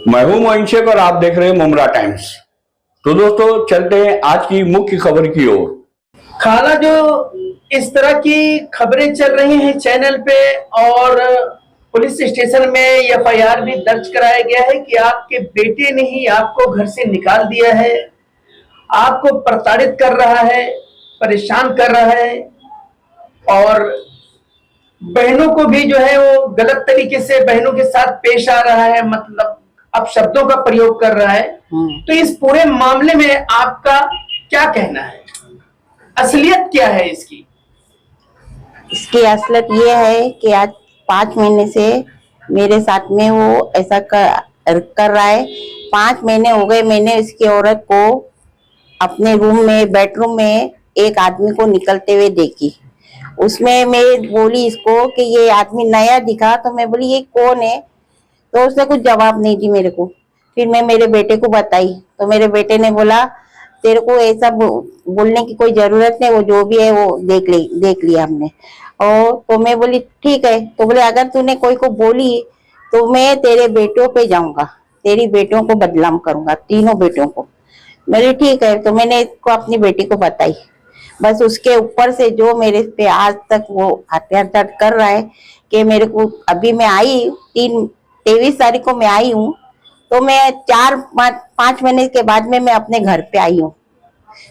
मैं हूं मोइन शेख और आप देख रहे हैं मुमरा टाइम्स। तो दोस्तों चलते हैं आज की मुख्य खबर की ओर। खाला, जो इस तरह की खबरें चल रही हैं चैनल पे और पुलिस स्टेशन में एफआईआर भी दर्ज कराया गया है कि आपके बेटे ने ही आपको घर से निकाल दिया है, आपको प्रताड़ित कर रहा है, परेशान कर रहा है और बहनों को भी जो है वो गलत तरीके से बहनों के साथ पेश आ रहा है, मतलब अब शब्दों का प्रयोग कर रहा है। तो इस पूरे मामले में आपका क्या कहना है? असलियत क्या है इसकी? इसकी असलियत ये है कि आज 5 महीने से मेरे साथ में वो ऐसा कर रहा है। 5 महीने हो गए मैंने इसकी औरत को अपने रूम में बेडरूम में एक आदमी को निकलते हुए देखी। उसमें मैं बोली इसको कि ये आदमी नया दिखा, तो मैं बोली ये कौन है, तो उसने कुछ जवाब नहीं दी मेरे को। फिर मैं मेरे बेटे को बताई तो मेरे बेटे ने बोला तेरे को ऐसा बोलने की कोई जरूरत नहीं, वो जो भी है वो देख लिया हमने। और तो मैं बोली ठीक है, तो बोले अगर तूने कोई को बोली तो मैं तेरे बेटों पे जाऊंगा, तेरी बेटों को बदनाम करूंगा, तीनों बेटों को। मेरी ठीक है, तो मैंने इसको अपनी बेटी को बताई। बस उसके ऊपर से जो मेरे पे आज तक वो अत्याचार कर रहा है कि मेरे को अभी मैं आई 23 तारीख को मैं आई हूँ, तो मैं 4-5 महीने के बाद में मैं अपने घर पे आई हूँ।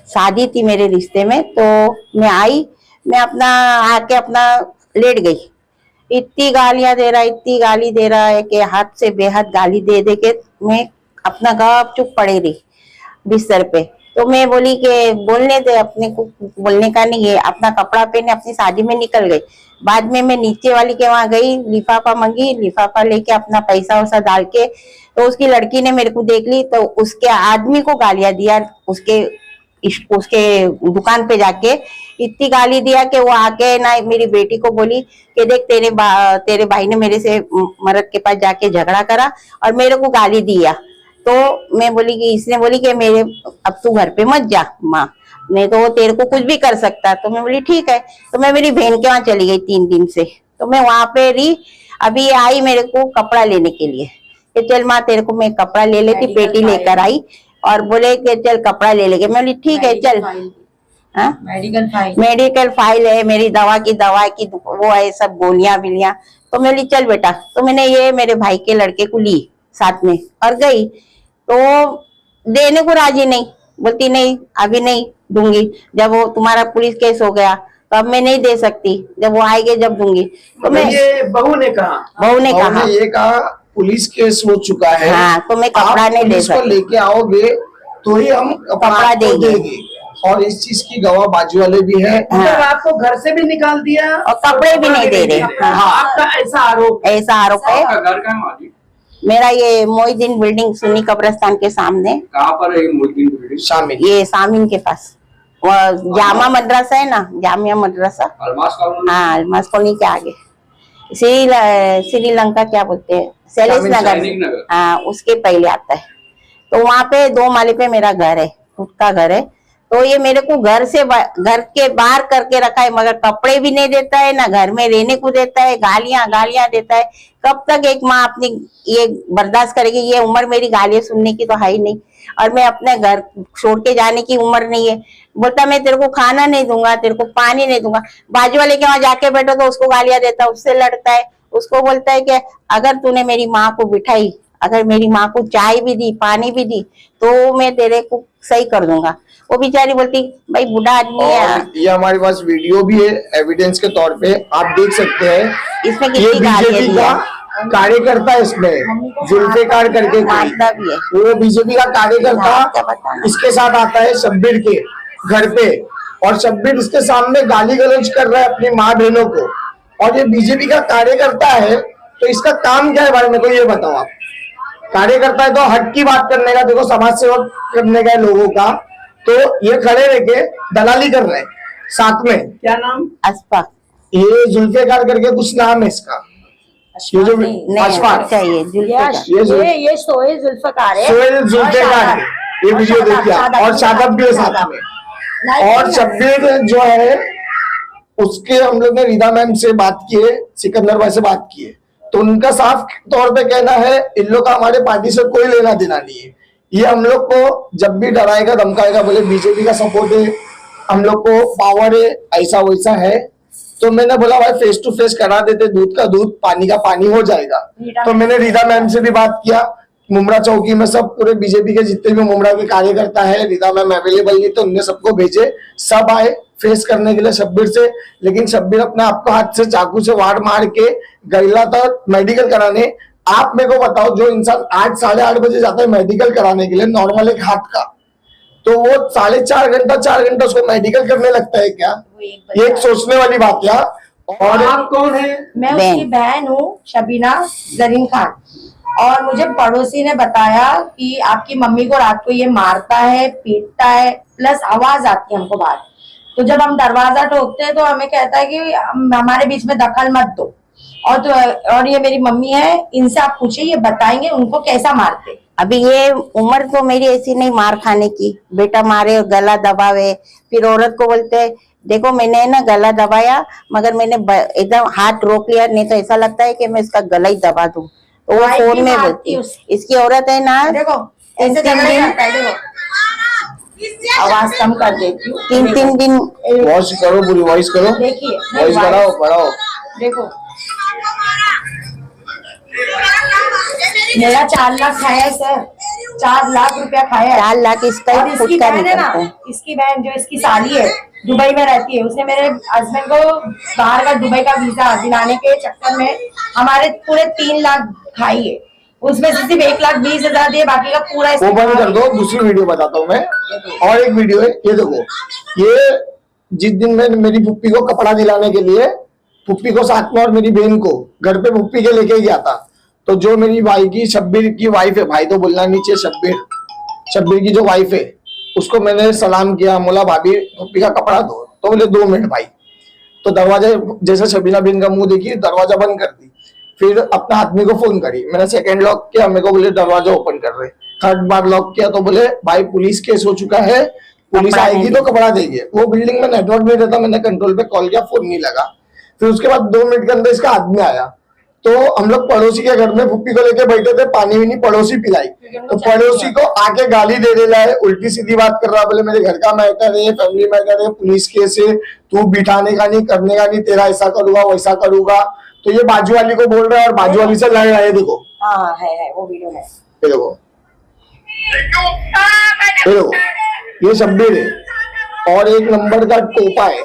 शादी थी मेरे रिश्ते में, तो मैं आई, मैं अपना आके अपना लेट गई। इतनी गालियां दे रहा है, इतनी गाली दे रहा है कि हद से बेहद गाली दे दे के मैं अपना गप चुप पड़े रही बिस्तर पे। तो मैं बोली कि बोलने दे, अपने को बोलने का नहीं है, अपना कपड़ा पहने अपनी शादी में निकल गई। बाद में मैं नीचे वाली के वहां गई, लिफाफा मंगी, लिफाफा लेके अपना पैसा वैसा डाल के, तो उसकी लड़की ने मेरे को देख ली, तो उसके आदमी को गालियां दिया, उसके दुकान पे जाके इतनी गाली दिया कि वो आके ना मेरी बेटी को बोली कि देख तेरे भाई ने मेरे से मर्द के पास जाके झगड़ा करा और मेरे को गाली दिया। तो मैं बोली कि इसने बोली कि मेरे अब तू घर पे मत जा माँ, नहीं तो वो तेरे को कुछ भी कर सकता। तो मैं बोली ठीक है, तो मैं मेरी बहन के वहां चली गई 3 दिन से, तो मैं वहां पे रही। अभी ये आई मेरे को कपड़ा लेने के लिए कि चल माँ तेरे को मैं कपड़ा ले लेती, पेटी लेकर आई और बोले कि चल कपड़ा ले लेके। मैं बोली ठीक है चल। मेडिकल फाइल है, मेरी दवा की वो है, सब गोलियां बिलियां। तो मैं बोली चल बेटा, तो मैंने ये मेरे भाई के लड़के को ली साथ में और गई, तो देने को राजी नहीं, बोलती नहीं अभी नहीं दूंगी, जब वो तुम्हारा पुलिस केस हो गया तो अब मैं नहीं दे सकती, जब वो आएंगे जब दूंगी। तो मैं ये बहू ने कहा ये कहा पुलिस केस हो चुका है। हाँ, तो मैं कपड़ा नहीं दे सकती, लेके आओगे तो ही हम कपड़ा देंगे। और इस चीज की गवाह बाजू वाले भी है। मतलब आपको घर से भी निकाल दिया और कपड़े भी नहीं दे रहे। आपका ऐसा आरोप है। घर कहाँ है? मेरा ये मोहिद्दीन बिल्डिंग सुन्नी कब्रिस्तान के सामने। कहाँ पर है मोहिद्दीन बिल्डिंग? शामिल, ये सामिन के पास जामा मदरसा है ना, जामिया मदरसा। हाँ, अलमास कॉलोनी के आगे श्रीलंका क्या बोलते हैं, सैलेस नगर। हाँ, उसके पहले आता है। तो वहाँ पे 2 माले पे मेरा घर है, खुद का घर है। तो ये मेरे को घर के बाहर करके रखा है, मगर कपड़े भी नहीं देता है, ना घर में रहने को देता है, गालियां देता है। कब तक एक माँ अपनी ये बर्दाश्त करेगी? ये उम्र मेरी गालियां सुनने की तो है ही नहीं, और मैं अपने घर छोड़ के जाने की उम्र नहीं है। बोलता मैं तेरे को खाना नहीं दूंगा, तेरे को पानी नहीं दूंगा। बाजू वाले के वहां जाके बैठो तो उसको गालियां देता है, उससे लड़ता है, उसको बोलता है कि अगर तूने मेरी माँ को बिठाई, अगर मेरी माँ को चाय भी दी, पानी भी दी, तो मैं तेरे को सही कर दूंगा। वो बेचारी बोलती भाई बूढ़ा आदमी है। ये हमारे पास वीडियो भी है एविडेंस के तौर पे, आप देख सकते हैं। इसमें कितनी गालियां दिया। कार्यकर्ता इसमें जुल्फिकार करके भी है, वो बीजेपी का कार्यकर्ता इसके साथ आता है शब्बीर के घर पे, और शब्बीर इसके सामने गाली गलौज कर रहा है अपनी माँ बहनों को, और ये बीजेपी का कार्यकर्ता है। तो इसका काम क्या है भाई, मेरे को ये बताओ आप। कार्यकर्ता है तो हक की बात करने का, देखो समाज सेवा करने का है लोगों का, तो ये खड़े रह के दलाली कर रहे हैं साथ में। क्या नाम? अशफाक। ये जुल्फिकार करके कुछ नाम है इसका, ये जो अशफाक चाहिए, ये सोहेल जुल्फिकार है। सोहेल जुल्फिकार है, ये वीडियो देखिए आप। और शादाब भी है साथ में। और शब्बीर जो है उसके हम लोग ने रिदा मैम से बात की है, सिकंदर भाई से बात की है, तो उनका साफ तौर पे कहना है इन लोग का हमारे पार्टी से कोई लेना देना नहीं है। ये हम लोग को जब भी डराएगा धमकाएगा, बोले बीजेपी का सपोर्ट है, हम लोग को पावर है, ऐसा वैसा है। तो मैंने बोला भाई फेस टू फेस करा देते, दूध का दूध पानी का पानी हो जाएगा। तो मैंने रीता मैम से भी बात किया, मुमरा चौकी में सब पूरे बीजेपी के जितने भी मुमरा के कार्यकर्ता है, रीता मैम अवेलेबल नहीं, तो उनने सबको भेजे, सब आए फेस करने के लिए शब्बीर से। लेकिन शब्बीर अपने आप को हाथ से चाकू से वार मार के गैला था मेडिकल कराने। आप मेरे को बताओ, जो इंसान 8 साढ़े 8 बजे जाता है मेडिकल कराने के लिए नॉर्मल एक हाथ का, तो वो 4.5 घंटा उसको मेडिकल करने लगता है क्या? ये एक सोचने वाली बात है। और आप कौन है? मैं उसकी बहन हूँ, शबीना जरीन खान। और मुझे पड़ोसी ने बताया कि आपकी मम्मी को रात को ये मारता है, पीटता है, प्लस आवाज आती है हमको बाहर। तो जब हम दरवाजा ठोकते हैं तो हमें कहता है कि हमारे बीच में दखल मत दो। और ये मेरी मम्मी है, इनसे आप पूछिए, ये बताएंगे उनको कैसा मारते। अभी ये उम्र तो मेरी ऐसी नहीं मार खाने की, बेटा मारे गला दबावे, फिर औरत को बोलते देखो मैंने ना गला दबाया मगर मैंने एकदम हाथ रोक लिया, नहीं तो ऐसा लगता है कि मैं इसका गला ही दबा दूं। तो वो फोन में बोलती, इसकी औरत है ना, देखो ऐसे झगड़ा करता है, देखो आवाज कम कर देती हूँ। 3 दिन वॉइस करो, पूरी वॉइस करो, देखिए वॉइस बढ़ाओ। देखो मेरा 4 लाख खाया है सर, 4 लाख रुपया खाया है। 4 लाख इसका और ही खुद इसकी का बहन है ना, निकलता है। इसकी बहन जो इसकी साली है दुबई में रहती है, उसने मेरे हस्बैंड को बाहर का दुबई का वीजा दिलाने के चक्कर में हमारे पूरे 3 लाख खाई है। उसमें से सिर्फ 1,20,000 दिए, बाकी का पूरा वो बंद कर दो। दूसरी वीडियो बताता हूँ मैं, और एक वीडियो है, ये देखो। ये जिस दिन मैं मेरी पुप्पी को कपड़ा दिलाने के लिए, पुप्पी को साथ में और मेरी बहन को घर पे पुप्पी के लेके गया था, तो जो मेरी भाई की शब्बीर की वाइफ है, भाई तो बोलना नहीं चाहिए, शब्बीर की जो वाइफ है, उसको मैंने सलाम किया, बोला भाभी पुप्पी का कपड़ा दो, तो बोले 2 मिनट भाई। तो दरवाजा जैसे शबीना बहन का मुंह देखी, दरवाजा बंद कर दी। फिर अपना आदमी को फोन करी, मैंने सेकंड लॉक किया, मेरे को बोले दरवाजा ओपन कर रहे। थर्ड बार लॉक किया तो बोले भाई पुलिस केस हो चुका है, पुलिस आएगी तो कपड़ा देगी। वो बिल्डिंग में नेटवर्क नहीं रहता, मैंने कंट्रोल पे कॉल किया, फोन नहीं लगा। फिर उसके बाद 2 मिनट के अंदर इसका आदमी आया, तो हम लोग पड़ोसी के घर में पुप्पी को लेके बैठे थे, पानी भी नहीं पड़ोसी पिलाई, तो पड़ोसी को आके गाली दे रहा है, उल्टी सीधी बात कर रहा है, बोले मेरे घर का मैटर है, फैमिली मैटर है, पुलिस केस है, तू बिठाने का नहीं, करने का नहीं, तेरा ऐसा करूंगा वैसा करूंगा। तो ये बाजू वाली को बोल रहा है और बाजू वाली से लड़ रहा है। देखो हाँ है वो वीडियो है, ये देखो, ये देखो, ये शब्बीर है और 1 नंबर का टोपा है,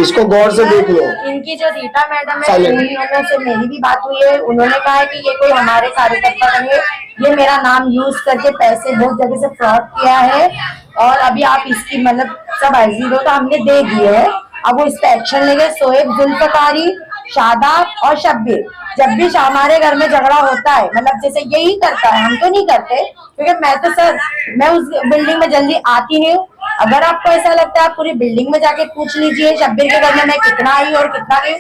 इसको गौर से देख लो। इनकी जो रीता मैडम है, उन्होंने से मेरी भी बात हुई है, उन्होंने कहा है कि ये कोई हमारे कार्यकर्ता नहीं है, ये मेरा नाम यूज करके पैसे बहुत जगह से फ्रॉड किया है, और अभी आप इसकी मतलब सब अर्जी दो, तो हमने दे दिए है। अब वो इस पे एक्शन लेंगे। सोएब, जुल्फकारी, शादाब और शब्बीर, जब भी हमारे घर में झगड़ा होता है, मतलब जैसे यही करता है, हम तो नहीं करते, क्योंकि मैं तो सर मैं उस बिल्डिंग में जल्दी आती नहीं हूँ। अगर आपको ऐसा लगता है आप पूरी बिल्डिंग में जाके पूछ लीजिए शब्बीर के घर में मैं कितना आई और कितना गई,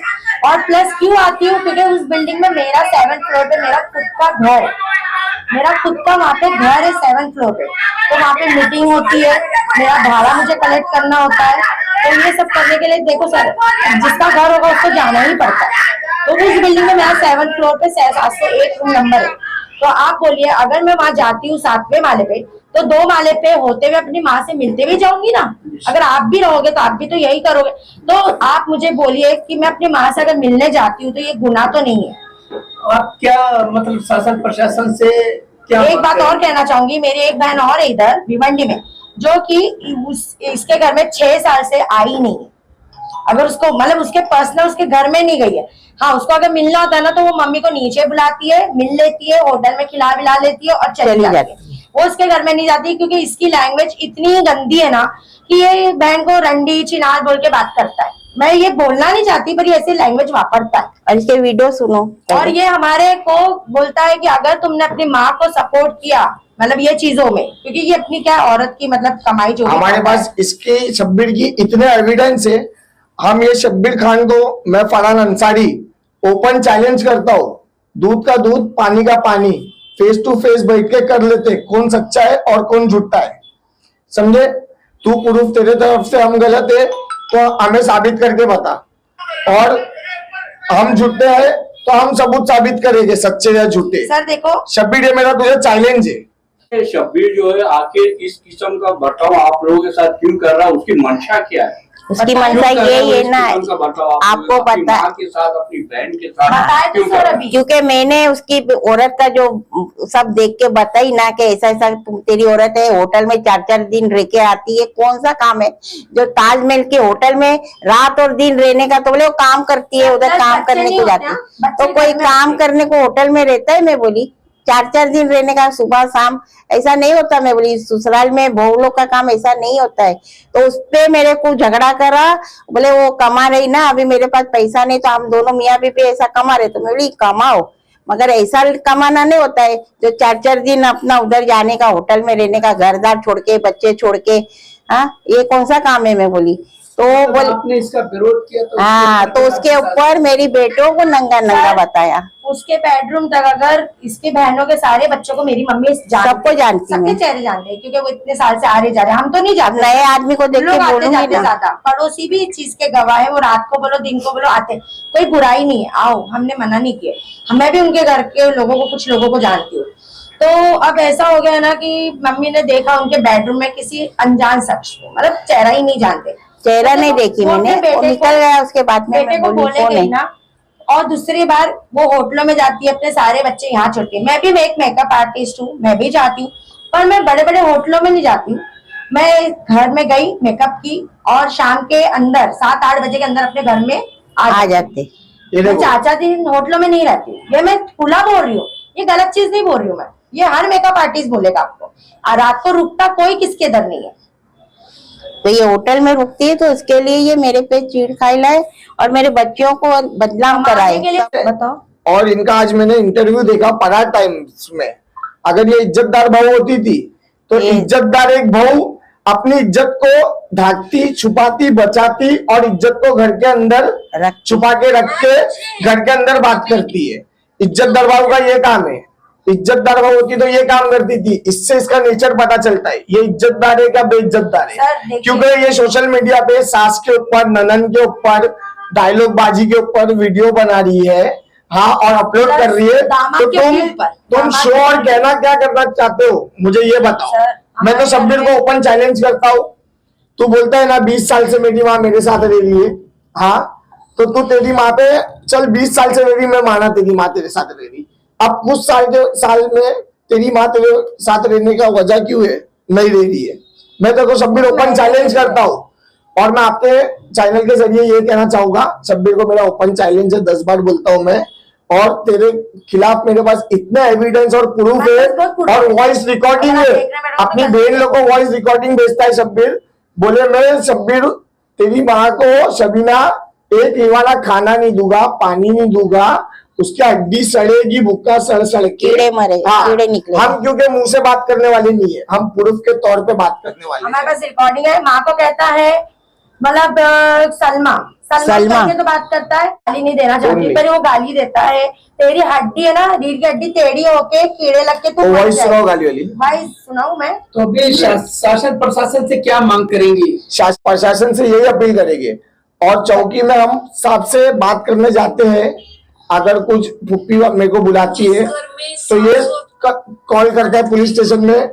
और प्लस क्यों आती हूँ, क्योंकि उस बिल्डिंग में मेरा 7th फ्लोर पे मेरा खुद का घर है, मेरा खुद का वहाँ पे घर है 7th फ्लोर पे, तो वहाँ पे मीटिंग होती है, मेरा भाड़ा मुझे कलेक्ट करना होता है, तो ये सब करने के लिए देखो सर जिसका घर होगा उसको जाना ही पड़ता है। तो उस बिल्डिंग में मेरा 7th फ्लोर पे 701 रूम नंबर है, तो आप बोलिए अगर मैं वहां जाती हूँ 7वें माले पे, तो 2 माले पे होते हुए अपनी माँ से मिलते भी जाऊंगी ना। अगर आप भी रहोगे तो आप भी तो यही करोगे, तो आप मुझे बोलिए कि मैं अपनी माँ से अगर मिलने जाती हूँ तो ये गुनाह तो नहीं है। आप क्या मतलब शासन प्रशासन से क्या एक बात और कहना चाहूंगी, मेरी एक बहन और है इधर भिवंडी में, जो कि इसके घर में 6 साल से आई नहीं है। अगर उसको मतलब उसके पर्सनल उसके घर में नहीं गई है, हाँ उसको अगर मिलना होता है ना तो वो मम्मी को नीचे बुलाती है, मिल लेती है, होटल में खिला विला लेती है और चली जाती है। वो उसके घर में नहीं जाती, क्योंकि इसकी लैंग्वेज इतनी गंदी है ना कि ये बहन को रंडी चिनार बोल के बात करता है। मैं ये बोलना नहीं चाहती पर ये ऐसी लैंग्वेज वापरता है। और इसके वीडियो सुनो, और ये हमारे को बोलता है कि अगर तुमने अपनी माँ को सपोर्ट किया मतलब ये चीजों में, क्योंकि ये अपनी क्या औरत की मतलब कमाई जो हमारे पास इसके शब्बीर की इतने एविडेंस है, हम ये शब्बीर खान को, मैं फरहान अंसारी ओपन चैलेंज करता हूँ, दूध का दूध पानी का पानी फेस टू फेस बैठ के कर लेते, कौन सच्चा है और कौन झूठा है, समझे। तू प्रूफ तेरे तरफ से हम गलत है तो हमें साबित करके बता, और हम झूठे हैं तो हम सबूत साबित करेंगे सच्चे या झूठे। सर देखो, शब्बीर, ये मेरा तुझे चैलेंज है। शब्बीर जो है आखिर इस किस्म का बर्ताव आप लोगों के साथ क्यों कर रहा है, उसकी मंशा क्या है? उसकी मंशा यही है ना, आपको पता है, के साथ, अपनी बहन के साथ बताए तो सर अभी। क्योंकि मैंने उसकी औरत का जो सब देख के बताई ना कि ऐसा ऐसा तेरी औरत है, होटल में 4-4 दिन रह के आती है, कौन सा काम है जो ताजमहल के होटल में रात और दिन रहने का? तो बोले वो काम करती है, उधर काम करने को जाती है। तो कोई काम करने को होटल में रहता है? मैं बोली 4-4 दिन रहने का, सुबह शाम, ऐसा नहीं होता। मैं बोली ससुराल में बहू लोग का काम ऐसा नहीं होता है। तो उस पे मेरे को झगड़ा करा, बोले वो कमा रही ना, अभी मेरे पास पैसा नहीं, तो हम दोनों मियाँ बीवी ऐसा कमा रहे। तो मैं बोली कमाओ, मगर ऐसा कमाना नहीं होता है जो 4-4 दिन अपना उधर जाने का, होटल में रहने का, घरदार छोड़ के, बच्चे छोड़ के। हाँ, ये कौन सा काम है? मैं बोली तो बोल, आपने इसका विरोध किया तो हाँ, तो उसके ऊपर मेरी बेटों को नंगा नंगा बताया। उसके बेडरूम तक अगर इसके बहनों के सारे बच्चों को मेरी मम्मी सबको जानती सबके हूँ, चेहरे जानते हैं, क्योंकि वो इतने साल से आ रहे जा रहे हैं। हम तो नहीं जाते, नए आदमी को देख लोग के आते बोलूंगी जाते ना। ज्यादा, पड़ोसी भी इस चीज के गवाह है। वो रात को बोलो, दिन को बोलो, आते, कोई बुराई नहीं है, आओ, हमने मना नहीं किया। मैं भी उनके घर के लोगों को, कुछ लोगों को जानती हूँ। तो अब ऐसा हो गया ना कि मम्मी ने देखा उनके बेडरूम में किसी अनजान शख्स को, मतलब चेहरा ही नहीं जानते, चेहरा नहीं देखी मैंने, वो निकल गया उसके बाद में। बेटे को बोले गई ना। और दूसरी बार वो होटलों में जाती है, अपने सारे बच्चे यहाँ छोड़ती है। मैं भी एक मेकअप आर्टिस्ट हूँ, मैं भी जाती हूँ, पर मैं बड़े बड़े होटलों में नहीं जाती हूँ। मैं घर में गई, मेकअप की, और शाम के अंदर 7-8 बजे के अंदर अपने घर में आ जाती। मैं 4-4 दिन होटलों में नहीं रहती। ये मैं खुला बोल रही हूँ, ये गलत चीज नहीं बोल रही हूँ मैं, ये हर मेकअप आर्टिस्ट बोलेगा आपको। रात को रुकता कोई किसके दर नहीं है। तो ये होटल में रुकती है, तो इसके लिए ये मेरे पे चीड़ खाई लाए और मेरे बच्चों को बदनाम कराए। बताओ। और इनका आज मैंने इंटरव्यू देखा पराग टाइम्स में। अगर ये इज्जतदार बहू होती थी तो इज्जतदार एक बहू अपनी इज्जत को ढाकती, छुपाती, बचाती और इज्जत को घर के अंदर छुपा के रख के घर के अंदर बात करती है। इज्जतदार बहू का ये काम है। इज्जतदार बहू होती तो ये काम करती थी। इससे इसका नेचर पता चलता है, ये इज्जतदार है क्या बेइज्जतदार है। क्योंकि ये सोशल मीडिया पे सास के ऊपर, ननन के ऊपर, डायलॉग बाजी के ऊपर वीडियो बना रही है, हाँ, और अपलोड कर रही है। तो तुम शो और कहना क्या करना चाहते हो, मुझे ये बताओ। मैं तो शब्बीर को ओपन चैलेंज करता हूँ। तू बोलता है ना 20 साल से मेरी माँ मेरे साथ रह रही है, हाँ, तो तू तेरी माँ पे चल 20 साल से मेरी, मैं माना तेरी माँ तेरे साथ रह रही, अब कुछ साल में तेरी माँ तेरे साथ रहने का वजह क्यों है, नहीं रह रही है। मैं तो शब्बीर ओपन चैलेंज करता हूँ। और मैं आपके चैनल के जरिए ये कहना चाहूंगा, शब्बीर को मेरा ओपन चैलेंज है, 10 बार बोलता हूं मैं, और तेरे खिलाफ मेरे पास इतना एविडेंस और प्रूफ है और वॉइस रिकॉर्डिंग है। अपनी बहन लोग को वॉइस रिकॉर्डिंग भेजता है शब्बीर, बोले मैं शब्बीर तेरी माँ को शबीना एक वाला खाना नहीं दूंगा, पानी नहीं दूंगा, उसकी हड्डी सड़ेगी, भूखा सड़ के कीड़े मरे, कीड़े निकले। हम क्योंकि मुंह से बात करने वाले नहीं है, हम प्रूफ के तौर पे बात करने वाले। हमारे पास रिकॉर्डिंग है। माँ को कहता है, मतलब सलमा करके तो बात करता है, गाली नहीं देना चाहती, पर वो गाली देता है। तेरी हड्डी है ना, रीढ़ की हड्डी टेढ़ी होके कीड़े लग के तू वॉइस सुनाओ, गाली वाली वॉइस सुनाऊं मैं? तो अभी शासन प्रशासन से क्या मांग करेंगी? शासन प्रशासन से यही अपील करेंगे। और चौकी में हम साहब से बात करने जाते हैं, अगर कुछ फुप्पी मेरे को बुलाती है तो ये कॉल करता है पुलिस स्टेशन में,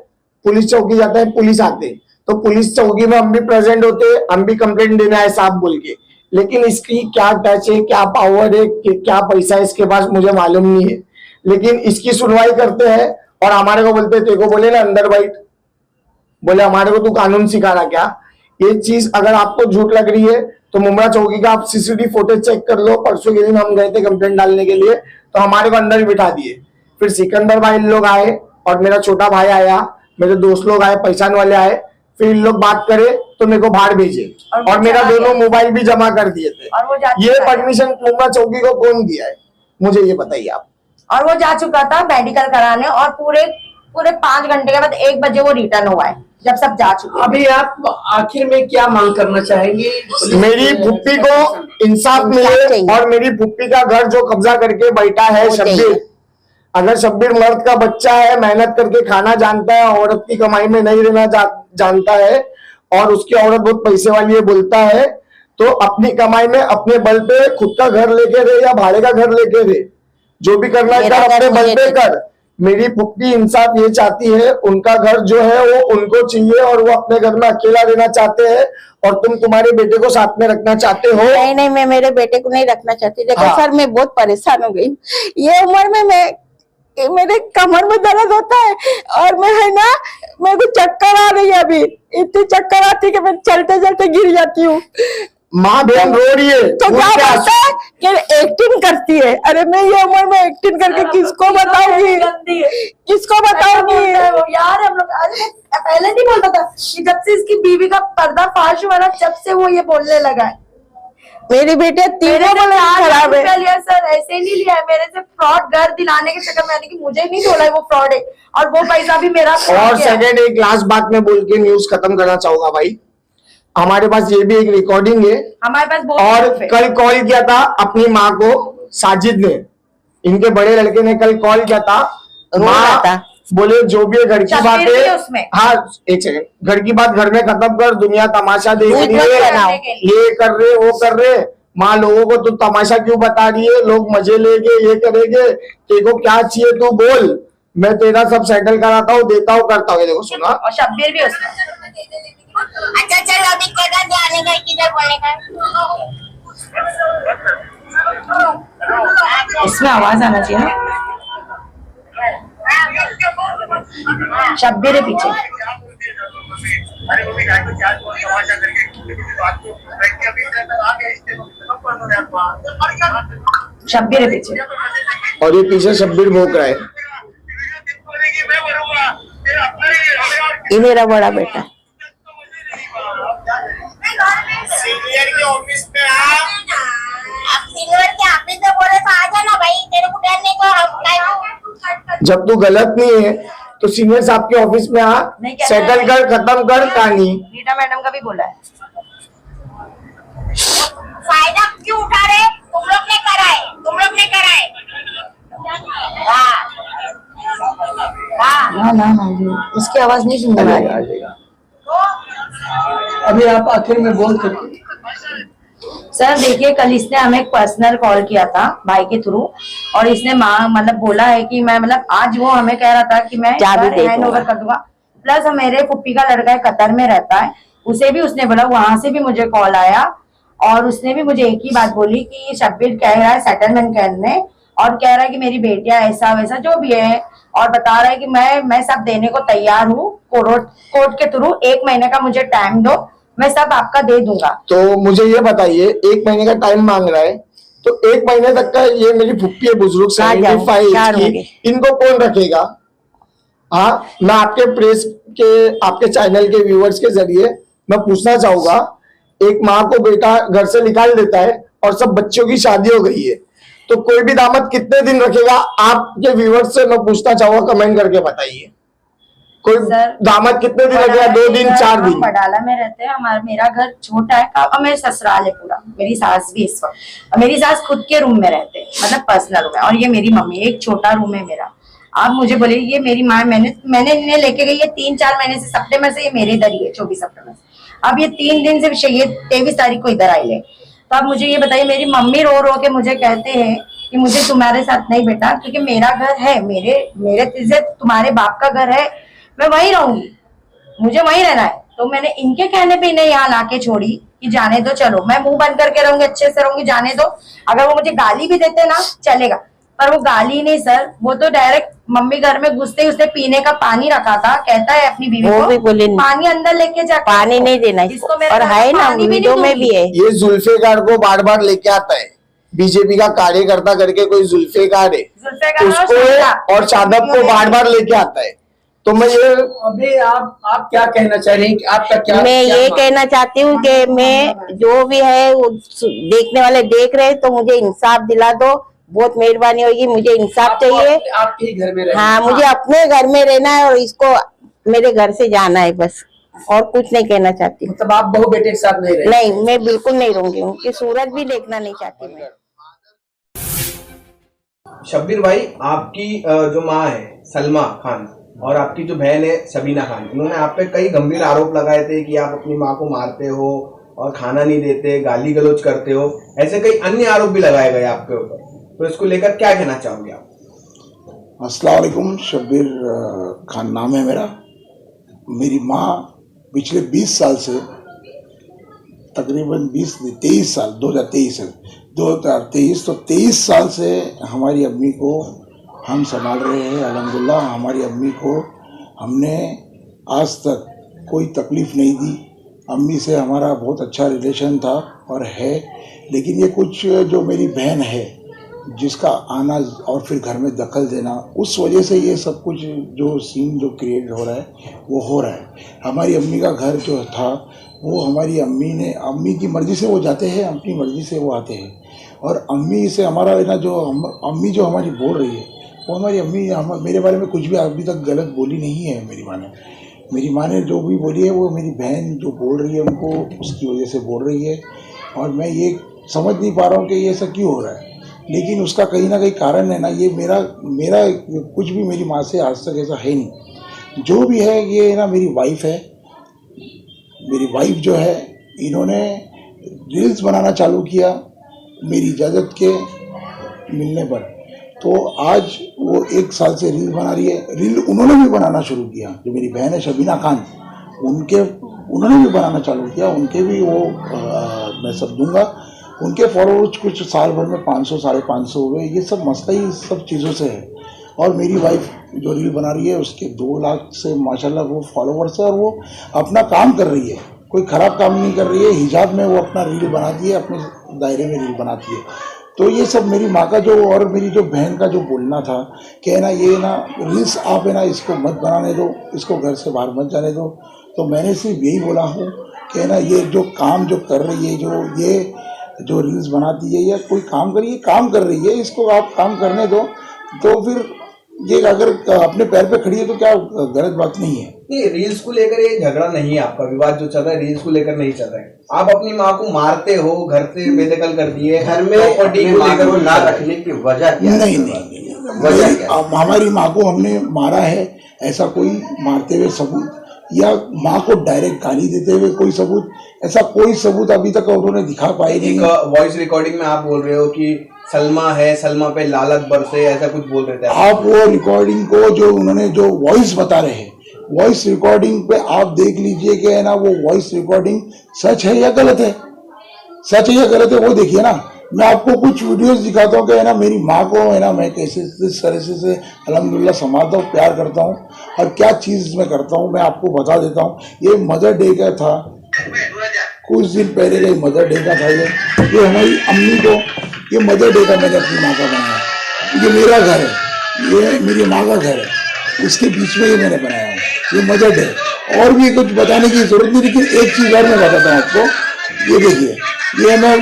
पुलिस चौकी जाता है, पुलिस आते, तो पुलिस चौकी में हम भी प्रेजेंट होते हैं, हम भी कंप्लेंट देना है साहब बोल के। लेकिन इसकी क्या टच है, क्या पावर है, क्या पैसा है इसके पास, मुझे मालूम नहीं है। लेकिन इसकी सुनवाई करते हैं और हमारे को बोलते, तेरे को बोले ना अंदर बैठ, बोले हमारे को तू कानून सिखा रहा क्या। ये चीज अगर आपको झूठ लग रही है तो मुमरा चौकी का आप सीसीटीवी फुटेज चेक कर लो। परसों के दिन हम गए थे कंप्लेंट डालने के लिए, तो हमारे को अंदर ही बिठा दिए। फिर सिकंदर भाई लोग आए और मेरा छोटा भाई आया, मेरे दोस्त लोग आए, पहचान वाले आए, फिर इन लोग बात करे तो मेरे को बाहर भेजे और मेरा दोनों मोबाइल भी जमा कर दिए थे। ये परमिशन मुमरा चौकी को कौन दिया है, मुझे ये बताइए आप। और वो जा चुका था मेडिकल कराने, और पूरे 5 घंटे के बाद 1 बजे वो रिटर्न हुआ है, जब सब जा चुके। अभी आप आखिर में क्या मांग करना चाहेंगे? मेरी फुप्पी को इंसाफ मिले और मेरी फुप्पी का घर जो कब्जा करके बैठा है शब्बीर, अगर शब्बीर मर्द का बच्चा है, मेहनत करके खाना जानता है, औरत की कमाई में नहीं रहना जानता है, और उसकी औरत बहुत पैसे वाली है बोलता है, तो अपनी कमाई में अपने बल पे खुद का घर लेके रहे या भाड़े का घर लेके रहे, जो भी करना है मेरा कर, घर अपने मुझे बल पे दे। कर। मेरी फुप्पी इंसाफ ये चाहती है, उनका घर जो है वो उनको चाहिए और वो अपने घर में अकेला रहना चाहते हैं, और तुम तुम्हारे बेटे को साथ में रखना चाहते हो। नहीं नहीं, मैं मेरे बेटे को नहीं रखना चाहती। देखो हाँ। सर, मैं बहुत परेशान हो गई हूँ। ये उम्र में मेरे कमर में दर्द होता है, और मैं है ना, मेरे को चक्कर आ रही है। अभी इतनी चक्कर आती है कि मैं चलते चलते गिर जाती हूँ। माँ बहन रो रही है तो क्या उनके बोलता आंसू- है कि एक्टिंग करती है। अरे मैं ये उम्र में एक्टिंग करके किसको बताऊंगी, किसको बताऊंगी? यार हम लोग अरे पहले नहीं बोलता था कि जब से इसकी बीवी का पर्दाफाश हुआ ना, जब से वो ये बोलने लगा है। मेरी बेटी मेरे तीनों से बोले 4 लाख खराब रुपया है। लिया सर, ऐसे नहीं लिया है मेरे से। फ्रॉड घर दिलाने के चक्कर में, यानी कि मुझे नहीं बोला है वो फ्रॉड है, और वो पैसा भी मेरा खा और गया। सेकंड, एक लास्ट बात मैं बोल के न्यूज खत्म करना चाहूंगा भाई। हमारे पास ये भी एक रिकॉर्डिंग है, हमारे पास बहुत और proof है। कल कॉल किया था अपनी माँ को साजिद ने, इनके बड़े लड़के ने कल कॉल किया था। रो रहा था। माँ बोले जो भी है घर की बात शब्बीर भी है है, उसमें। हाँ एक सेकंड, घर की बात घर में खत्म कर, दुनिया तमाशा देख दूध रही मत है, बनाओ। ये कर रहे वो कर रहे। माँ लोगों को तू तमाशा क्यों बता रही है, लोग मजे लेंगे ये करेंगे, तेरे को क्या चाहिए तू बोल, मैं तेरा सब सेटल कराता हूँ, देता हूँ, करता हूँ। ये देखो सुना, और शब्बीर भी उसमें। अच्छा चल अभी कदा जाने का किधर बोलने का इसमें आवाज आना चाहिए ना। शब्बीर है पीछे। शब्बीर है पीछे। और ये पीछे शब्बीर भोंक रहा है। ये मेरा बड़ा बेटा है। सीनियर के ऑफिस में आप सीनियर के ऑफिस में बोले तो आ जाना भाई, तेरे को डरने को हम जब तू गलत नहीं है तो सीनियर साहब के ऑफिस में आ, नहीं कहना सेटल है। कर, खत्म कर कहानी। रीटा मैडम का भी बोला है। फायदा क्यों उठा रहे, तुम लोग ने कराए, तुम लोग ने कराए। हाँ ना उसकी आवाज नहीं सुन रहा है। अभी आप आखिर में बोल सकते। सर देखिए, कल इसने हमें एक पर्सनल कॉल किया था भाई के थ्रू, और इसने माँ मतलब बोला है कि मैं मतलब आज वो हमें कह रहा था कि मैं चाबी दे हैंड दूंगा। ओवर कर दूंगा। प्लस मेरे फुप्पी का लड़का है, कतर में रहता है, उसे भी उसने बोला, वहां से भी मुझे कॉल आया, और उसने भी मुझे एक ही बात बोली कि शब्बीर कह रहा है सेटलमेंट करने, और कह रहा है कि मेरी बेटियां ऐसा वैसा जो भी है, और बता रहा है कि मैं सब देने को तैयार हूँ, कोर्ट के थ्रू 1 महीने का मुझे टाइम दो, मैं सब आपका दे दूंगा। तो मुझे ये बताइए, 1 महीने का टाइम मांग रहा है, तो 1 महीने तक का, ये मेरी फुप्पी है बुजुर्ग, कहाँ जाऊं? 75 क्या एज की, रहूंगी? इनको कौन रखेगा? हाँ, मैं आपके प्रेस के, आपके चैनल के व्यूअर्स के जरिए मैं पूछना चाहूंगा, एक माँ को बेटा घर से निकाल देता है और सब बच्चों की शादी हो गई है, तो कोई भी दामाद कितने दिन रखेगा? आपके व्यूअर्स से मैं पूछना चाहूंगा, कमेंट करके बताइए, कोई सर, दामाद कितने दिन रखेगा? 2 दिन 4 दिन? बडाला में रहते हैं, मेरा घर छोटा है और मेरे ससुराल है पूरा, मेरी सास भी इस वक्त, और मेरी सास खुद के रूम में रहते हैं, मतलब पर्सनल रूम है, और ये मेरी मम्मी, एक छोटा रूम है मेरा। आप मुझे बोले, ये मेरी माँ, मैंने इन्हें लेके गई है 3-4 महीने से, सितंबर से ये मेरे इधर ही है, 24 सितंबर से। अब ये 3 दिन से ये 23 तारीख को इधर आई है। तो आप मुझे ये बताइए, मेरी मम्मी रो रो के मुझे कहते हैं कि मुझे तुम्हारे साथ नहीं बेटा, क्योंकि मेरा घर है, मेरे तुम्हारे बाप का घर है, मैं वहीं रहूंगी, मुझे वहीं रहना है। तो मैंने इनके कहने पे इन्हें यहाँ लाके छोड़ी कि जाने दो, चलो मैं मुंह बंद करके रहूंगी, अच्छे से रहूंगी, जाने दो। अगर वो मुझे गाली भी देते ना चलेगा, पर वो गाली नहीं सर, वो तो डायरेक्ट मम्मी घर में घुसते ही उसने पीने का पानी रखा था, कहता है अपनी बीवी वो को भी बोले नहीं। पानी अंदर लेके जा, पानी नहीं देना इसको, और है ना वीडियो में भी है। ये जुल्फिकार को बार बार लेके आता है, बीजेपी का कार्यकर्ता करके कोई जुल्फिकार है, जुल्फिकार और उसको शादा। और शादब को बार बार लेके आता है। तो मैं ये, अभी आप क्या कहना चाह रही हैं कि आपका क्या मैं क्या ये मांग- कहना चाहती हूँ कि मैं जो भी है वो देखने वाले देख रहे हैं, तो मुझे इंसाफ दिला दो, बहुत मेहरबानी होगी, मुझे इंसाफ आपको चाहिए। आपके ही घर में रहना हाँ, है। मुझे अपने घर में रहना है, और इसको मेरे घर से जाना है, बस और कुछ नहीं कहना चाहती। मतलब आप बहू बेटे के साथ नहीं रहे? नहीं, मैं बिल्कुल नहीं रहूंगी, उनकी सूरत भी देखना नहीं चाहती मैं। शब्बीर भाई, आपकी जो माँ है सलमा खान और आपकी जो बहन है सबीना खान, इन्होंने आप पे कई गंभीर आरोप लगाए थे कि आप अपनी माँ को मारते हो और खाना नहीं देते, गाली गलौज करते हो, ऐसे कई अन्य आरोप भी लगाए गए आपके ऊपर। तो इसको लेकर क्या कहना चाहोगे आप? अस्सलाम वालेकुम। शब्बीर खान नाम है मेरा। मेरी माँ पिछले 20 साल से, तकरीबन 23 साल, 2023 तो 23 साल से हमारी अम्मी को हम संभाल रहे हैं। अल्हम्दुलिल्लाह हमारी अम्मी को हमने आज तक कोई तकलीफ़ नहीं दी। अम्मी से हमारा बहुत अच्छा रिलेशन था और है, लेकिन ये कुछ जो मेरी बहन है जिसका आना और फिर घर में दखल देना, उस वजह से ये सब कुछ जो सीन जो क्रिएट हो रहा है वो हो रहा है। हमारी अम्मी का घर जो था वो हमारी अम्मी की मर्ज़ी से वो जाते हैं, अपनी मर्ज़ी से वो आते हैं। और अम्मी से हमारा ना जो अम्मी जो हमारी बोल रही है वो हमारी अम्मी मेरे बारे में कुछ भी अभी तक गलत बोली नहीं है। मेरी माँ ने जो भी बोली है वो मेरी बहन जो बोल रही है उनको उसकी वजह से बोल रही है। और मैं ये समझ नहीं पा रहा हूँ कि ये सब क्यों हो रहा है, लेकिन उसका कहीं ना कहीं कारण है ना, ये मेरा कुछ भी मेरी माँ से आज तक ऐसा है नहीं। जो भी है ये ना मेरी वाइफ है। मेरी वाइफ जो है इन्होंने रील्स बनाना चालू किया मेरी इजाज़त के मिलने पर। तो आज वो 1 साल से रील बना रही है। रील उन्होंने भी बनाना शुरू किया, जो मेरी बहन है शबीना खान, उन्होंने भी बनाना चालू किया। उनके भी वो मैं सब दूंगा। उनके फॉलोअर्स कुछ साल भर में 500 550 हो गए। ये सब मसला ही सब चीज़ों से है। और मेरी वाइफ जो रील बना रही है उसके 2 लाख से माशाल्लाह वो फॉलोअर्स है और वो अपना काम कर रही है, कोई ख़राब काम नहीं कर रही है। हिजाब में वो अपना रील बनाती है, अपने दायरे में रील बनाती है। तो ये सब मेरी माँ का जो और मेरी जो बहन का जो बोलना था कि ना ये ना रील्स आप है ना इसको मत बनाने दो, इसको घर से बाहर मत जाने दो। तो मैंने सिर्फ यही बोला हूँ कि ना ये जो काम जो कर रही है, जो रील्स बनाती है या कोई काम कर रही है, इसको आप काम करने दो। तो फिर ये अगर अपने पैर पे खड़ी है तो क्या गलत बात नहीं है। नहीं, रील्स को लेकर ये झगड़ा नहीं है आपका, विवाद जो चल रहा है रील्स को लेकर नहीं चल रहा है। आप अपनी माँ को मारते हो, घर से बेदखल कर दिए, घर में प्रॉपर्टी को लेकर ना रखने की वजह क्या? नहीं, हमारी माँ को हमने मारा है ऐसा कोई मारते हुए सबूत या माँ को डायरेक्ट गाली देते हुए कोई सबूत, ऐसा कोई सबूत अभी तक उन्होंने दिखा पाए नहीं। वॉइस रिकॉर्डिंग में आप बोल रहे हो कि सलमा है, सलमा पे लालच बरसे, ऐसा कुछ बोल रहे थे आप। वो रिकॉर्डिंग को जो उन्होंने जो वॉइस बता रहे हैं, वॉइस रिकॉर्डिंग पे आप देख लीजिए कि है ना वो वॉइस रिकॉर्डिंग सच है या गलत है। सच है या गलत है वो देखिए ना। मैं आपको कुछ वीडियोस दिखाता हूँ कि है ना मेरी माँ को है ना मैं कैसे इस तरह से अल्हम्दुलिल्लाह संभालता हूँ, प्यार करता हूँ और क्या चीज़ मैं करता हूँ मैं आपको बता देता हूँ। ये मदर डे का था, कुछ दिन पहले का मदर डे का था। ये हमारी अम्मी को ये मदर डे का मैंने अपनी माँ का बनाया। ये मेरा घर है, ये मेरी माँ का घर है, इसके बीच में ये मैंने बनाया है, ये मदर डे। और भी कुछ बताने की जरूरत नहीं, लेकिन एक चीज़ और मैं बताता हूँ आपको। ये देखिए, ये मैं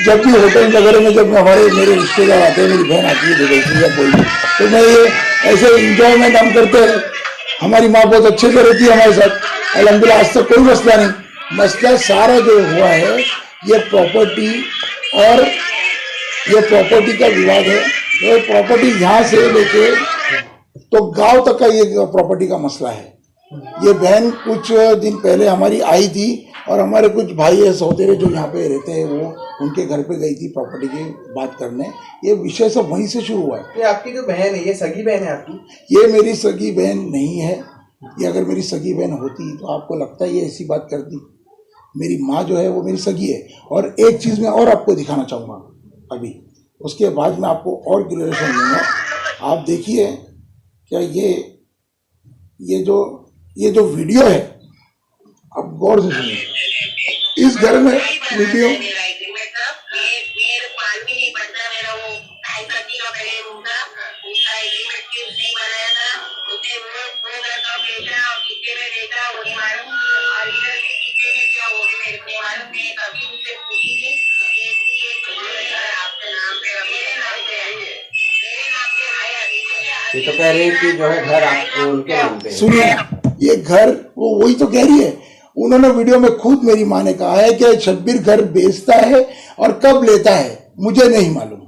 जब भी होटल वगैरह में जब मेरे रिश्तेदार आते हैं, मेरी बहन आती है विदेशी या कोई, तो मैं ये ऐसे इंजॉयमेंट हम करते हैं। हमारी माँ बहुत अच्छे से रहती है हमारे साथ अल्हम्दुलिल्लाह, आज तक कोई मसला नहीं। मसला सारा जो हुआ है ये प्रॉपर्टी और ये प्रॉपर्टी का विवाद है। ये प्रॉपर्टी यहाँ से लेके तो गांव तक का ये प्रॉपर्टी का मसला है। ये बहन कुछ दिन पहले हमारी आई थी और हमारे कुछ भाई है सौतेरे जो यहाँ पे रहते हैं, वो उनके घर पे गई थी प्रॉपर्टी की बात करने। ये विषय सब वहीं से शुरू हुआ है। ये आपकी जो बहन है, ये सगी बहन है आपकी? ये मेरी सगी बहन नहीं है। ये अगर मेरी सगी बहन होती तो आपको लगता है ये ऐसी बात करती? मेरी माँ जो है वो मेरी सगी है। और एक चीज़ मैं और आपको दिखाना चाहूँगा अभी, उसके बाद मैं आपको और क्लियरेशन दूंगा। आप देखिए क्या ये जो वीडियो है, आप गौर से सुनिए। इस घर में वीडियो ये तो कह रही है कि जो है घर आपको उनके नाम पे। सुनिए, ये घर वो वही तो कह रही है। उन्होंने वीडियो में खुद मेरी माँ ने कहा है कि शब्बीर घर बेचता है और कब लेता है मुझे नहीं मालूम।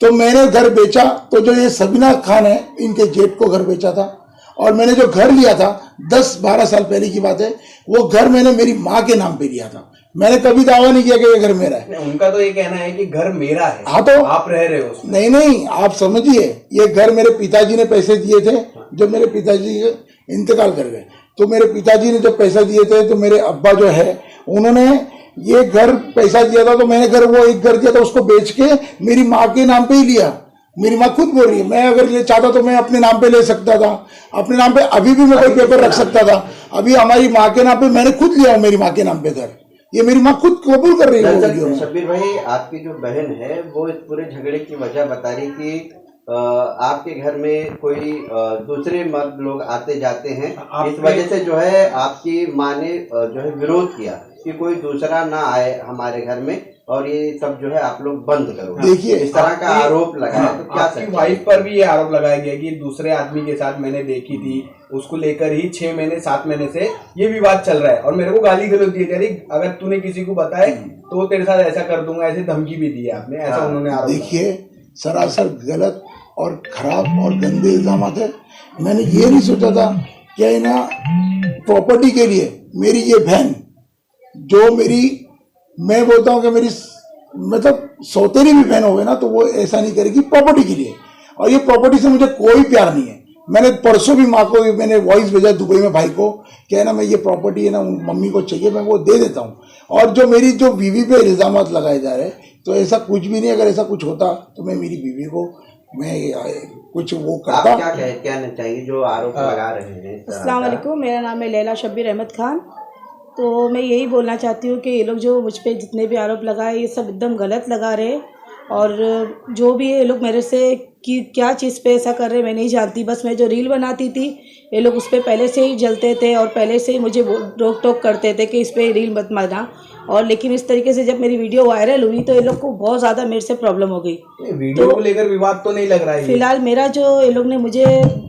तो मैंने घर बेचा तो जो ये सबीना खान है इनके जेठ को घर बेचा था। और मैंने जो घर लिया था 10-12 साल पहले की बात है, वो घर मैंने मेरी माँ के नाम पे लिया था। मैंने कभी दावा नहीं किया कि ये घर मेरा है। उनका तो ये कहना है कि घर मेरा है, हाँ तो आप रह रहे हो उसमें। नहीं नहीं, आप समझिए, ये घर मेरे पिताजी ने पैसे दिए थे जब मेरे पिताजी इंतकाल कर गए। तो मेरे पिताजी ने जब पैसा दिए थे तो मेरे अब्बा जो है उन्होंने ये घर पैसा दिया था, तो मैंने घर वो एक घर दिया था उसको बेच के मेरी माँ के नाम पे ही लिया। मेरी माँ खुद बोल रही है, मैं अगर ये चाहता तो मैं अपने नाम पे ले सकता था, अपने नाम पे अभी भी मैं कोई पेपर रख सकता था। अभी हमारी माँ के नाम पे मैंने खुद लिया हूँ, मेरी माँ के नाम पे घर, ये मेरी माँ खुद कबूल कर रही है। दरअसल शब्बीर भाई, आपकी जो बहन है वो इस पूरे झगड़े की वजह बता रही कि आपके घर में कोई दूसरे मर्द लोग आते जाते हैं, इस वजह से जो है आपकी माँ ने जो है विरोध किया कि कोई दूसरा ना आए हमारे घर में, और ये सब जो है आप लोग बंद करो। देखिए, इस तरह का आरोप लगाया, तो क्या आपकी वाइफ पर भी ये आरोप लगाया गया कि दूसरे आदमी के साथ मैंने देखी थी, उसको लेकर ही 6 महीने 7 महीने से ये विवाद चल रहा है, और मेरे को गाली गलौज दी जा रही, अगर तूने किसी को बताए तो तेरे साथ ऐसा कर दूंगा, ऐसे धमकी भी दी है आपने, ऐसा उन्होंने आरोप। देखिए, सरासर गलत और खराब और गंदे इल्जाम है। मैंने ये नहीं सोचा था कि ना प्रॉपर्टी के लिए मेरी ये बहन जो मेरी, मैं बोलता हूँ कि मेरी मतलब सौतेली भी बहन होगी ना, तो वो ऐसा नहीं करेगी प्रॉपर्टी के लिए। और ये प्रॉपर्टी से मुझे कोई प्यार नहीं है। मैंने परसों भी माँ को मैंने वॉइस भेजा दुबई में भाई को, क्या ना मैं ये प्रॉपर्टी है ना मम्मी को चाहिए, मैं वो दे देता हूँ। और जो मेरी जो बीवी पे इल्जाम लगाए जा रहे हैं, तो ऐसा कुछ भी नहीं। अगर ऐसा कुछ होता तो मैं मेरी बीवी को मैं कुछ वो करता। आप क्या कहना चाहिए जो आरोप लगा रहे हैं? अस्सलाम वालेकुम, मेरा नाम है लैला शब्बीर अहमद खान। तो मैं यही बोलना चाहती हूँ कि ये लोग जो मुझ पे जितने भी आरोप लगाए ये सब एकदम गलत लगा रहे, और जो भी ये लोग मेरे से कि क्या चीज़ पे ऐसा कर रहे मैं नहीं जानती। बस मैं जो रील बनाती थी ये लोग उस पर पहले से ही जलते थे और पहले से ही मुझे रोक टोक करते थे कि इस पर रील मत बनाना। और लेकिन इस तरीके से जब मेरी वीडियो वायरल हुई तो ये लोग को बहुत ज़्यादा मेरे से प्रॉब्लम हो गई। वीडियो को लेकर विवाद तो नहीं लग रहा है फिलहाल मेरा जो ये लोग ने मुझे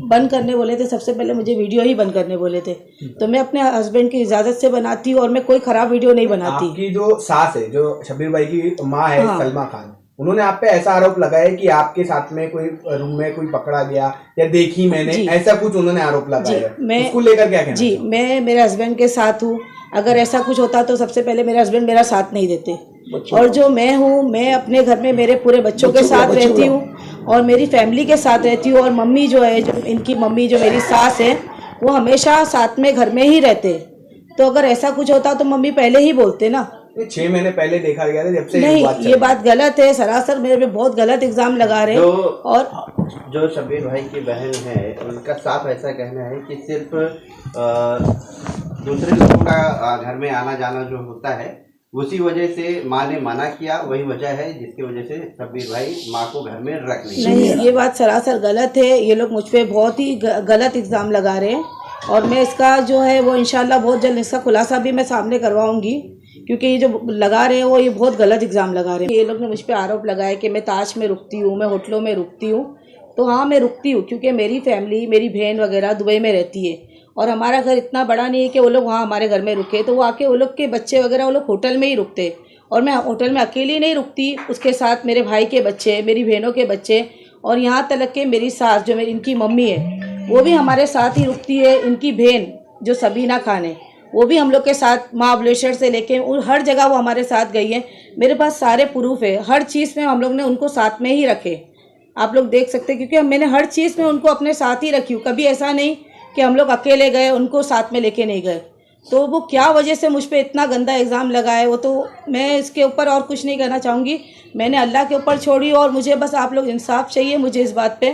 बंद करने बोले थे, सबसे पहले मुझे वीडियो ही बंद करने बोले थे, तो मैं अपने हस्बैंड की इजाज़त से बनाती हूँ और मैं कोई ख़राब वीडियो नहीं बनाती। आपकी जो सास है, जो शब्बीर भाई की माँ है, सलमा खान, उन्होंने आप पे ऐसा आरोप लगाया कि आपके साथ में कोई रूम में कोई पकड़ा गया या देखी मैंने, ऐसा कुछ उन्होंने आरोप लगाया। उसको लेकर क्या कहना? जी, मैं मेरे हस्बैंड के साथ हूँ। अगर ऐसा कुछ होता तो सबसे पहले मेरे हस्बैंड मेरा साथ नहीं देते, और जो मैं हूँ, मैं अपने घर में मेरे पूरे बच्चों के साथ रहती हूँ और मेरी फैमिली के साथ रहती हूँ। और मम्मी जो है, जो इनकी मम्मी जो मेरी सास है, वो हमेशा साथ में घर में ही रहते। तो अगर ऐसा कुछ होता तो मम्मी पहले ही बोलते ना। 6 महीने पहले देखा गया था जब से नहीं, ये बात गलत है, सरासर मेरे पे बहुत गलत इल्जाम लगा रहे। और जो शब्बीर भाई की बहन है उनका साफ ऐसा कहना है कि सिर्फ दूसरे लोगों का घर में आना जाना जो होता है उसी वजह से माँ ने मना किया, वही वजह है जिसकी वजह से शब्बीर भाई माँ को घर में रख नहीं। ये बात सरासर गलत है। ये लोग मुझ पे बहुत ही गलत इल्जाम लगा रहे हैं, और मैं इसका जो है वो इंशाल्लाह बहुत जल्द इसका खुलासा भी मैं सामने करवाऊंगी, क्योंकि ये जो लगा रहे हैं वो ये बहुत गलत इल्ज़ाम लगा रहे हैं। ये लोग ने मुझ पे आरोप लगाया कि मैं ताज में रुकती हूँ, मैं होटलों में रुकती हूँ। तो हाँ, मैं रुकती हूँ क्योंकि मेरी फैमिली, मेरी बहन वगैरह दुबई में रहती है, और हमारा घर इतना बड़ा नहीं है कि वो लोग वहाँ हमारे घर में रुके। तो वो आके वो लोग के बच्चे वगैरह वो लोग होटल में ही रुकते, और मैं होटल में अकेली नहीं रुकती, उसके साथ मेरे भाई के बच्चे, मेरी बहनों के बच्चे, और यहाँ तक कि मेरी सास जो मेरी इनकी मम्मी है वो भी हमारे साथ ही रुकती है। इनकी बहन जो सबीना खान है वो भी हम लोग के साथ, महाबलेश्वर से लेके हर जगह वो हमारे साथ गई है। मेरे पास सारे प्रूफ है, हर चीज़ में हम लोग ने उनको साथ में ही रखे। आप लोग देख सकते हैं, क्योंकि मैंने हर चीज़ में उनको अपने साथ ही रखी हूँ। कभी ऐसा नहीं कि हम लोग अकेले गए, उनको साथ में लेके नहीं गए। तो वो क्या वजह से मुझ पर इतना गंदा इल्ज़ाम लगाए, वो तो मैं इसके ऊपर और कुछ नहीं कहना चाहूँगी। मैंने अल्लाह के ऊपर छोड़ी, और मुझे बस आप लोग इंसाफ चाहिए मुझे इस बात पे।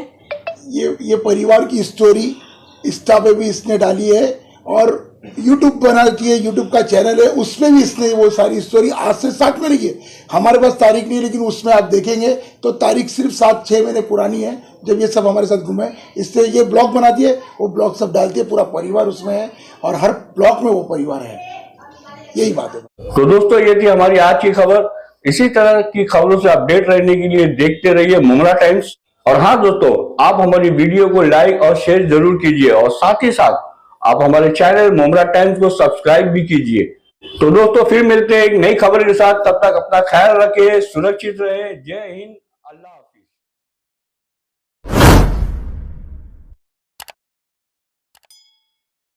ये परिवार की स्टोरी इंस्टा पे भी इसने डाली है, और यूट्यूब बनाती है, यूट्यूब का चैनल है, उसमें भी इसने वो सारी स्टोरी आज से 7 महीने की है। हमारे पास तारीख नहीं है, लेकिन उसमें आप देखेंगे तो तारीख सिर्फ 7-6 महीने पुरानी है, जब ये सब हमारे साथ घूमे। इससे ये ब्लॉग बनाती है, वो ब्लॉग सब डालती है, पूरा परिवार उसमें है, और हर ब्लॉग में वो परिवार है। यही बात है। तो दोस्तों, ये थी हमारी आज की खबर। इसी तरह की खबरों से अपडेट रहने के लिए देखते रहिए मुमरा टाइम्स। और हाँ दोस्तों, आप हमारी वीडियो को लाइक और शेयर जरूर कीजिए, और साथ ही साथ आप हमारे चैनल मुमरा टाइम्स को सब्सक्राइब भी कीजिए। तो दोस्तों, फिर मिलते हैं एक नई खबर के साथ। तब तक अपना ख्याल रखें, सुरक्षित रहे। जय हिंद।